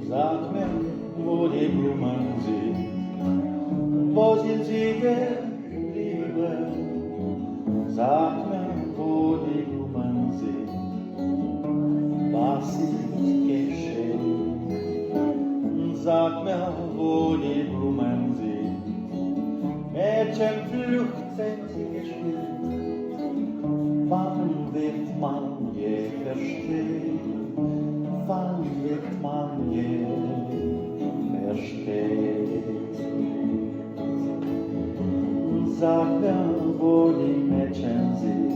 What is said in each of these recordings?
Sag mir, wo die Blumen sind, wo sind sie geblieben? Sag mir, wo die Blumen sind, was ist geschehen? Sag mir, wo die Blumen sind, Mädchenflucht sind sie gespielt. Wann wird man je verstehen? Wann wird man je verstehen? Sag mir, wo die Mädchen sind,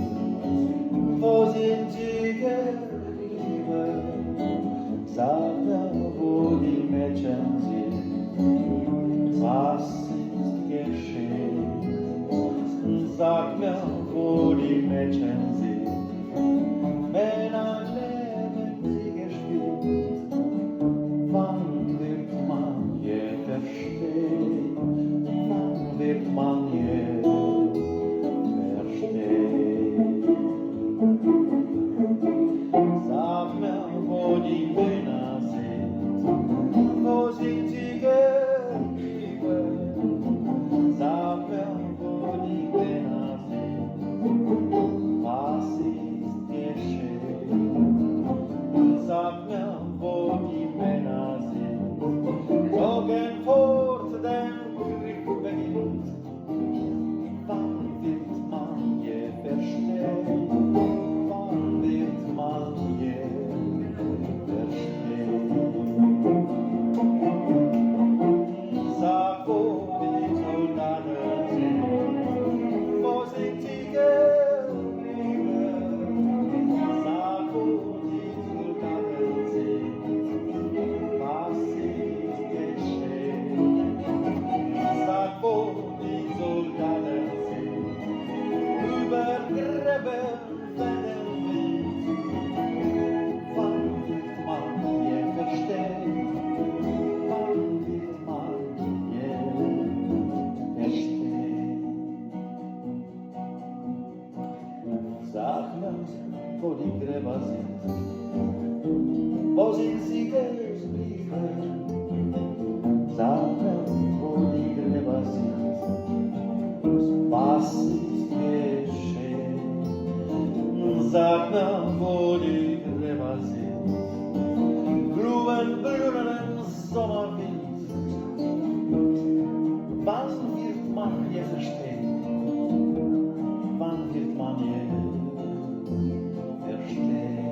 wo sind sie geblieben? Sag mir, wo die Mädchen sind, was ist geschehen? Sag mir, wo die Mädchen sind, Männer leben sie gespielt. Wann wird man je verstehen? Wann wird man je verstehen? Sag mir, wo die Männer sind, wo sind sie geblieben? Sag mir, wo die Männer sind, was ist geschehen? Sag mir, wo die Männer sind, zogen fort, den Krieg beginnt. Wann wird man je verstehen? Wann wird man je verstehen? Sag, wo die Soldaten sind, wo sind sie geblieben? Sag, wo die Soldaten sind, was ist geschehen? Sag, wo die Soldaten sind, über Gräben werden Wind. Wann wird man je verstehen? Wann wird man je verstehen? Sag mir, wo die Gräber sind, wo sind sie geblieben? Sag mir, wo die Gräber sind, was ist geschehen? Sag mir, wo die Gräber sind, Blumen blühen im Sommerwind. Wann wird man je verstehen? Wann wird man je verstehen?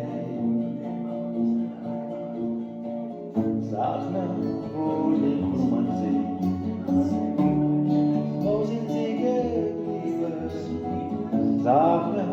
Sag mir, wo die Blumen sind, wo sind sie geblieben? Sag mir,